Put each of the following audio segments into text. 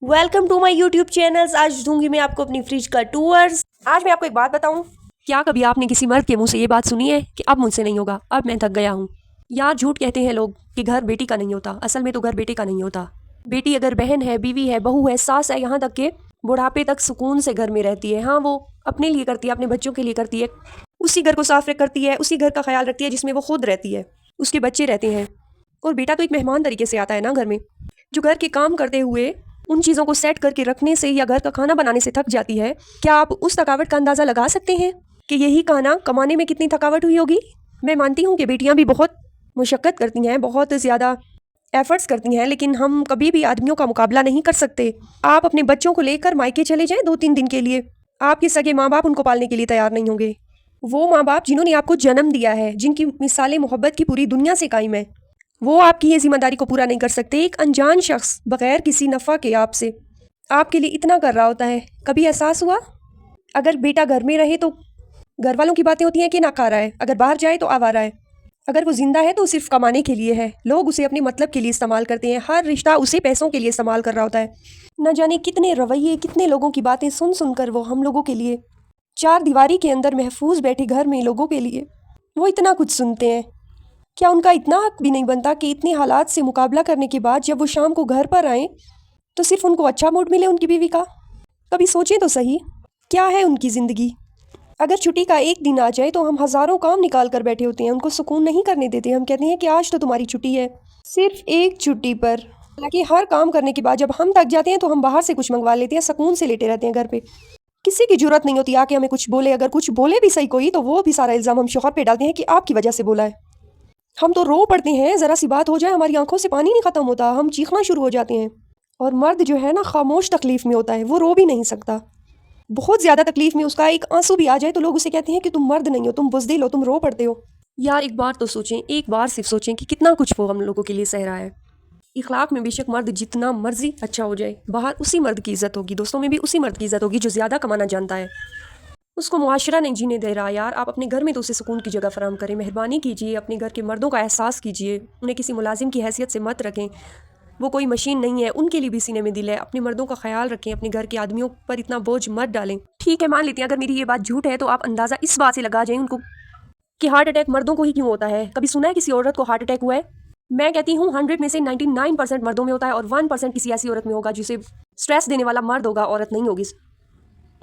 Welcome to my YouTube channels. आज दूंगी मैं आपको अपनी फ्रिज का टूर्स। आज मैं आपको एक बात बताऊं, क्या कभी आपने किसी मर्द के मुंह से ये बात सुनी है कि अब मुझसे नहीं होगा, अब मैं थक गया हूँ। यार झूठ कहते हैं लोग कि घर बेटी का नहीं होता, असल में तो घर बेटे का नहीं होता। बेटी अगर बहन है, बीवी है, बहू है, सास है, यहाँ तक के बुढ़ापे तक सुकून से घर में रहती है। हाँ, वो अपने लिए करती है, अपने बच्चों के लिए करती है, उसी घर को साफ करती है, उसी घर का ख्याल रखती है जिसमें वो खुद रहती है, उसके बच्चे रहते हैं। और बेटा तो एक मेहमान तरीके से आता है ना घर में, जो घर के काम करते हुए उन चीज़ों को सेट करके रखने से या घर का खाना बनाने से थक जाती है। क्या आप उस थकावट का अंदाज़ा लगा सकते हैं कि यही खाना कमाने में कितनी थकावट हुई होगी? मैं मानती हूँ कि बेटियाँ भी बहुत मुशक्क़त करती हैं, बहुत ज़्यादा एफर्ट्स करती हैं, लेकिन हम कभी भी आदमियों का मुकाबला नहीं कर सकते। आप अपने बच्चों को लेकर मायके चले जाएं 2-3 दिन के लिए, आपके सगे माँ बाप उनको पालने के लिए तैयार नहीं होंगे। वो माँ बाप जिन्होंने आपको जन्म दिया है, जिनकी मिसालें मोहब्बत की पूरी दुनिया से कायम है, वो आपकी ये जिम्मेदारी को पूरा नहीं कर सकते। एक अनजान शख्स बगैर किसी नफ़ा के आपसे आपके लिए इतना कर रहा होता है। कभी एहसास हुआ? अगर बेटा घर में रहे तो घर वालों की बातें होती हैं कि नाकारा है, अगर बाहर जाए तो आवारा है, अगर वो जिंदा है तो सिर्फ कमाने के लिए है। लोग उसे अपने मतलब के लिए इस्तेमाल करते हैं, हर रिश्ता उसे पैसों के लिए इस्तेमाल कर रहा होता है। न जाने कितने रवैये, कितने लोगों की बातें सुन सुनकर वो हम लोगों के लिए, चार दीवारी के अंदर महफूज बैठे घर में लोगों के लिए वो इतना कुछ सुनते हैं। क्या उनका इतना हक भी नहीं बनता कि इतने हालात से मुकाबला करने के बाद जब वो शाम को घर पर आएँ तो सिर्फ उनको अच्छा मूड मिले उनकी बीवी का? कभी सोचें तो सही, क्या है उनकी ज़िंदगी? अगर छुट्टी का एक दिन आ जाए तो हम हज़ारों काम निकाल कर बैठे होते हैं, उनको सुकून नहीं करने देते। हम कहते हैं कि आज तो तुम्हारी छुट्टी है, सिर्फ एक छुट्टी पर। हालांकि हर काम करने के बाद जब हम थक जाते हैं तो हम बाहर से कुछ मंगवा लेते हैं, सुकून से लेटे रहते हैं घर पे। किसी की जरूरत नहीं होती आके हमें कुछ बोले। अगर कुछ बोले भी सही कोई, तो वो भी सारा इल्ज़ाम हम शौहर पे डालते हैं कि आपकी वजह से बोला है। हम तो रो पड़ते हैं, ज़रा सी बात हो जाए हमारी आंखों से पानी नहीं ख़त्म होता, हम चीखना शुरू हो जाते हैं। और मर्द जो है ना, खामोश तकलीफ़ में होता है, वो रो भी नहीं सकता। बहुत ज़्यादा तकलीफ़ में उसका एक आंसू भी आ जाए तो लोग उसे कहते हैं कि तुम मर्द नहीं हो, तुम बुज़दिल हो, तुम रो पड़ते हो। यार एक बार तो सोचें, एक बार सिर्फ सोचें कि कितना कुछ वो हम लोगों के लिए सह रहा है। इखलाक में बेशक मर्द जितना मर्जी अच्छा हो जाए, बाहर उसी मर्द की इज़्ज़त होगी, दोस्तों में भी उसी मर्द की इज़्ज़त होगी जो ज़्यादा कमाना जानता है। उसको मुआशरा नहीं जीने दे रहा। यार आप अपने घर में तो उसे सुकून की जगह फराहम करें, मेहरबानी कीजिए, अपने घर के मर्दों का एहसास कीजिए, उन्हें किसी मुलाजिम की हैसियत से मत रखें। वो कोई मशीन नहीं है, उनके लिए भी सीने में दिल है। अपने मर्दों का ख्याल रखें, अपने घर के आदमियों पर इतना बोझ मत डालें। ठीक है, मान लेती हैं अगर मेरी ये बात झूठ है, तो आप अंदाज़ा इस बात से लगा जाएं उनको कि हार्ट अटैक मर्दों को ही क्यों होता है। कभी सुना है किसी औरत को हार्ट अटैक हुआ है? मैं कहती हूँ 100 में से 99% मर्दों में होता है और 1% किसी ऐसी औरत में होगा जिसे स्ट्रेस देने वाला मर्द होगा, औरत नहीं होगी।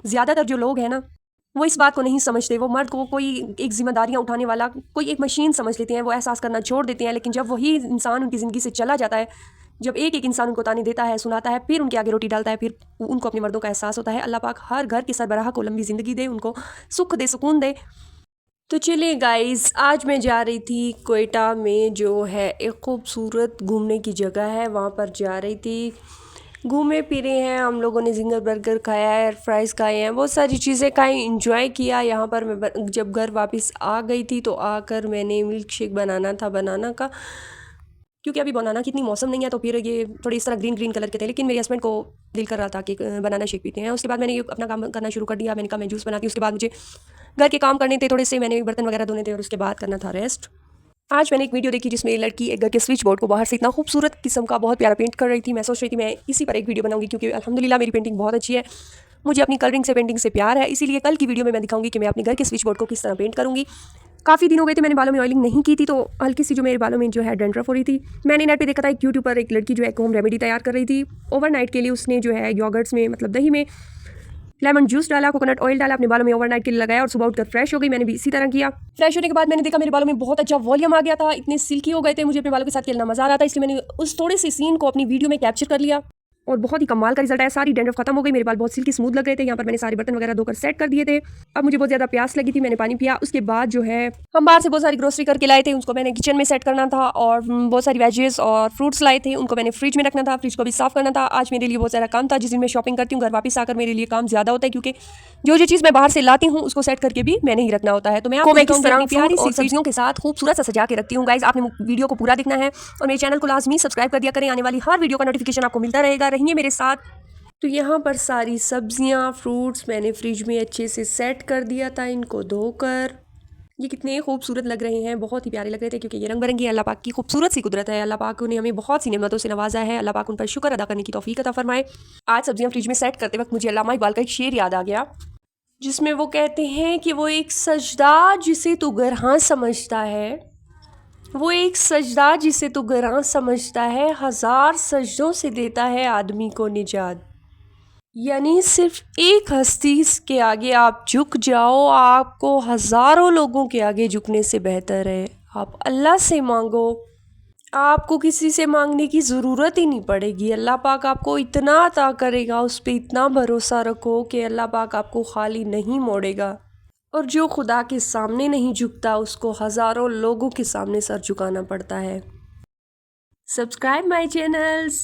ज़्यादातर जो लोग हैं ना, वो इस बात को नहीं समझते। वो मर्द को कोई एक जिम्मेदारियां उठाने वाला, कोई एक मशीन समझ लेते हैं, वो एहसास करना छोड़ देते हैं। लेकिन जब वही इंसान उनकी ज़िंदगी से चला जाता है, जब एक एक इंसान उनको ताने देता है, सुनाता है, फिर उनके आगे रोटी डालता है, फिर उनको अपने मर्दों का एहसास होता है। अल्लाह पाक हर घर के सरबराह को लंबी ज़िंदगी दे, उनको सुख दे, सुकून दे। तो चलिए गाइस, आज मैं जा रही थी कोयटा में, जो है एक खूबसूरत घूमने की जगह है, वहाँ पर जा रही थी। घूमे फिरे हैं हम लोगों ने, जिंगर बर्गर खाया है, फ्राइज़ खाए हैं, बहुत सारी चीज़ें खाई, इंजॉय किया। यहाँ पर मैं जब घर वापस आ गई थी तो आकर मैंने मिल्क शेक बनाना था, बनाना का, क्योंकि अभी बनाना की इतनी मौसम नहीं है, तो फिर ये थोड़ी इस तरह ग्रीन ग्रीन कलर के थे। लेकिन मेरे हस्बैंड को दिल कर रहा था कि बनाना शेक पीते हैं। उसके बाद मैंने ये अपना काम करना शुरू कर दिया। मैंने कहा मैं जूस बनाती हूँ। उसके बाद मुझे घर के काम करने थे थोड़े से, मैंने बर्तन वगैरह धोने थे और उसके बाद करना था रेस्ट। आज मैंने एक वीडियो देखी जिसमें लड़की एक घर के स्विच बोर्ड को बाहर से इतना खूबसूरत किस्म का बहुत प्यारा पेंट कर रही थी। मैं सोच रही थी मैं इसी पर एक वीडियो बनाऊंगी, क्योंकि अल्हम्दुलिल्लाह मेरी पेंटिंग बहुत अच्छी है, मुझे अपनी कलरिंग से, पेंटिंग से प्यार है। इसीलिए कल की वीडियो में मैं दिखाऊंगी कि मैं अपने घर के स्विच बोर्ड को किस तरह पेंट करूँगी। काफ़ी दिन हो गए थे मैंने बालों में ऑयलिंग नहीं की थी, तो हल्की सी जो मेरे बालों में जो है डैंड्रफ हो रही थी। मैंने नेट पे देखा था एक यूट्यूब पर एक लड़की जो है होम रेमेडी तैयार कर रही थी। ओवरनाइट के लिए उसने जो है योगर्ट्स में, मतलब दही में लेमन जूस डाला, कोकोनट ऑयल डाला, अपने बालों में ओवरनाइट के लिए लगाया और सुबह उठकर फ्रेश हो गई। मैंने भी इसी तरह किया। फ्रेश होने के बाद मैंने देखा मेरे बालों में बहुत अच्छा वॉल्यूम आ गया था, इतने सिल्की हो गए थे, मुझे अपने बालों के साथ खेलना मजा आ रहा था। इसलिए मैंने उस थोड़े से सीन को अपनी वीडियो में कैप्चर कर लिया और बहुत ही कमाल का रिजल्ट आया। सारी डैंड्रफ खत्म हो गई, मेरे बाल बहुत सिल्की स्मूथ लग रहे थे। यहाँ पर मैंने सारे बर्तन वगैरह धोकर सेट कर दिए थे। अब मुझे बहुत ज़्यादा प्यास लगी थी, मैंने पानी पिया। उसके बाद जो है हम बाहर से बहुत सारी ग्रोसरी करके लाए थे, उसको मैंने किचन में सेट करना था। और बहुत सारी वेजेस और फ्रूट्स लाए थे, उनको मैंने फ्रिज में रखना था, फ्रिज को भी साफ़ करना था। आज मेरे लिए बहुत सारा काम था। जिस दिन मैं शॉपिंग करती हूँ घर वापस आकर मेरे लिए काम ज़्यादा होता है, क्योंकि जो चीज़ मैं बाहर से लाती हूँ उसको सेट करके भी मैंने ही रखना होता है। तो मैं किस तरह प्यारी सी सब्जियों के साथ खूबसूरत सा सजा के रखती हूँ। गाइस, आपने वीडियो को पूरा देखना है और मेरे चैनल को लाजमी सब्सक्राइब कर दिया करें, आने वाली हर वीडियो का नोटिफिकेशन आपको मिलता रहेगा। रहिए मेरे साथ। तो यहाँ पर सारी सब्जियाँ, फ्रूट्स मैंने फ्रिज में अच्छे से सेट कर दिया था, इनको धोकर। ये कितने खूबसूरत लग रहे हैं, बहुत ही प्यारे लग रहे थे क्योंकि ये रंग बिरंगी अल्लाह पाक की खूबसूरत सी कुदरत है। अल्लाह पाक ने हमें बहुत सी नेमतों से नवाजा है। अल्लाह पाक उन पर शुक्र अदा करने की तौफीक अता फरमाए। आज सब्जियां फ्रिज में सेट करते वक्त मुझे अल्लामा इकबाल का एक शेर याद आ गया, जिसमें वो कहते हैं कि वो एक सजदा जिसे तू गरहां समझता है, वो एक सजदा जिसे तू गरहां समझता है, हजार सजदों से देता है आदमी को निजात। यानी सिर्फ एक हस्ती के आगे आप झुक जाओ, आपको हजारों लोगों के आगे झुकने से बेहतर है आप अल्लाह से मांगो। आपको किसी से मांगने की ज़रूरत ही नहीं पड़ेगी। अल्लाह पाक आपको इतना अता करेगा, उस पर इतना भरोसा रखो कि अल्लाह पाक आपको खाली नहीं मोड़ेगा। और जो खुदा के सामने नहीं झुकता उसको हज़ारों लोगों के सामने सर झुकाना पड़ता है। Subscribe my channels.